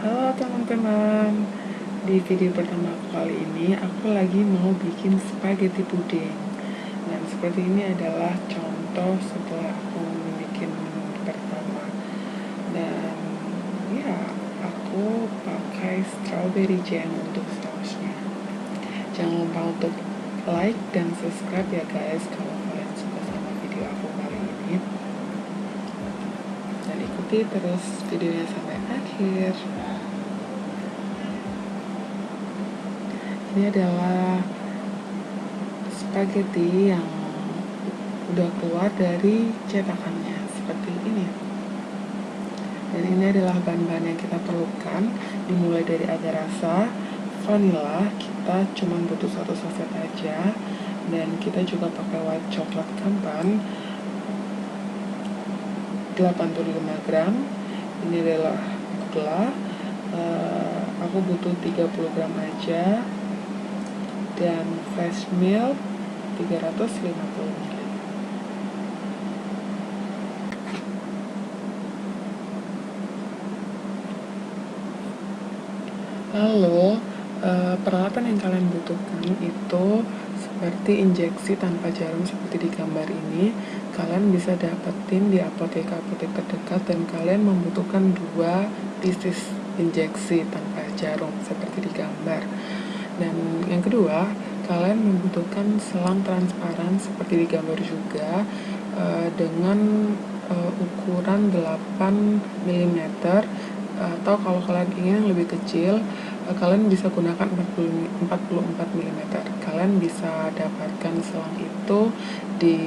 Halo teman-teman, di video pertama aku kali ini aku lagi mau bikin spaghetti puding. Dan seperti ini adalah contoh setelah aku bikin pertama. Dan ya, aku pakai strawberry jam untuk sausnya. Jangan lupa untuk like dan subscribe ya guys kalau kalian suka sama video aku kali ini. Dan ikuti terus videonya sampai akhir. Ini adalah spaghetti yang udah keluar dari cetakannya seperti ini. Dan ini adalah bahan-bahan yang kita perlukan, dimulai dari agarasa, vanilla, kita cuma butuh 1 sachet aja, dan kita juga pakai white coklat kampan 85 gram. Ini adalah gula, aku butuh 30 gram aja, dan fresh milk 350 ml. Lalu peralatan yang kalian butuhkan itu seperti injeksi tanpa jarum seperti di gambar ini. Kalian bisa dapetin di apotek-apotek terdekat, dan kalian membutuhkan 2 pieces injeksi tanpa jarum seperti di gambar. Dan yang kedua, kalian membutuhkan selang transparant seperti di gambar juga, dengan ukuran 8 mm, atau kalau kalian ingin yang lebih kecil, kalian bisa gunakan 44 mm. Kalian bisa dapatkan selang itu di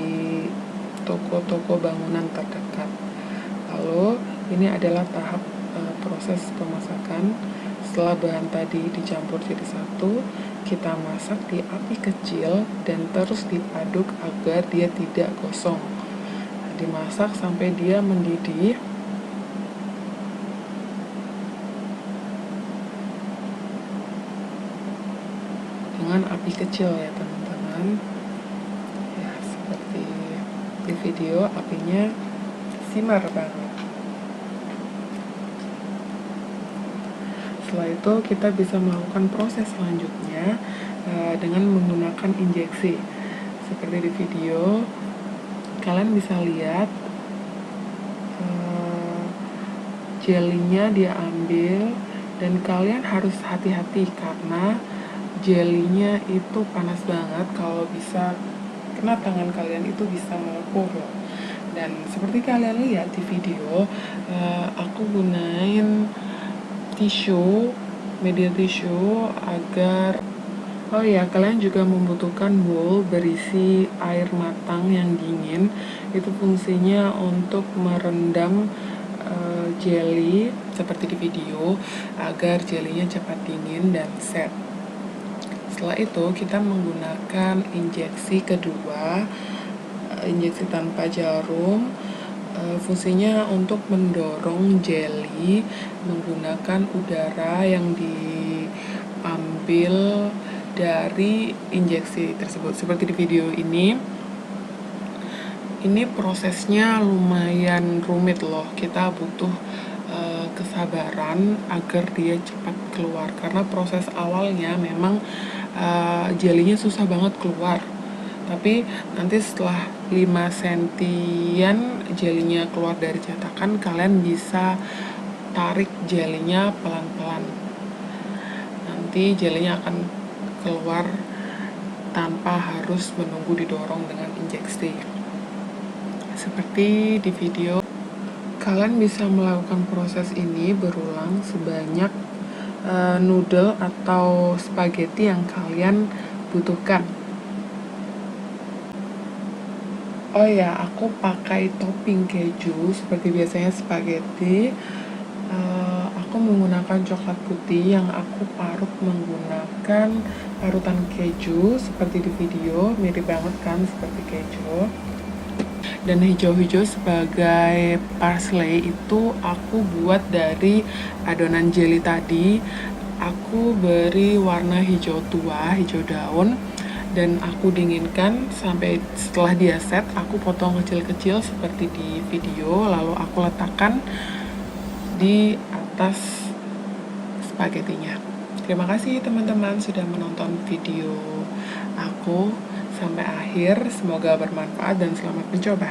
toko-toko bangunan terdekat. Lalu ini adalah tahap proses pemasakan. Setelah bahan tadi dicampur jadi satu, kita masak di api kecil dan terus diaduk agar dia tidak gosong. Dimasak sampai dia mendidih. Dengan api kecil ya teman-teman. Ya, seperti di video, apinya simmer banget. Setelah itu kita bisa melakukan proses selanjutnya dengan menggunakan injeksi. Seperti di video, kalian bisa lihat jelinya dia ambil, dan kalian harus hati-hati karena jelinya itu panas banget. Kalau bisa kena tangan kalian itu bisa melepuh loh. Dan seperti kalian lihat di video, aku gunain tisu, media tisu agar kalian juga membutuhkan bowl berisi air matang yang dingin. Itu fungsinya untuk merendam jelly seperti di video agar jelinya cepat dingin dan set. Setelah itu kita menggunakan injeksi kedua, injeksi tanpa jarum. Fungsinya untuk mendorong jelly menggunakan udara yang diambil dari injeksi tersebut. Seperti di video ini prosesnya lumayan rumit loh. Kita butuh kesabaran agar dia cepat keluar, karena proses awalnya memang jelinya susah banget keluar. Tapi nanti setelah 5 sentian jelinya keluar dari cetakan, kalian bisa tarik jelinya pelan-pelan. Nanti jelinya akan keluar tanpa harus menunggu didorong dengan injeksi. Seperti di video, kalian bisa melakukan proses ini berulang sebanyak noodle atau spaghetti yang kalian butuhkan. Oh ya, aku pakai topping keju seperti biasanya spaghetti. Aku menggunakan coklat putih yang aku parut menggunakan parutan keju seperti di video, mirip banget kan seperti keju. Dan hijau-hijau sebagai parsley itu aku buat dari adonan jelly tadi. Aku beri warna hijau tua, hijau daun, dan aku dinginkan sampai setelah dia set. Aku potong kecil-kecil seperti di video, lalu aku letakkan di atas spaghettinya. Terima kasih teman-teman sudah menonton video aku sampai akhir. Semoga bermanfaat dan selamat mencoba.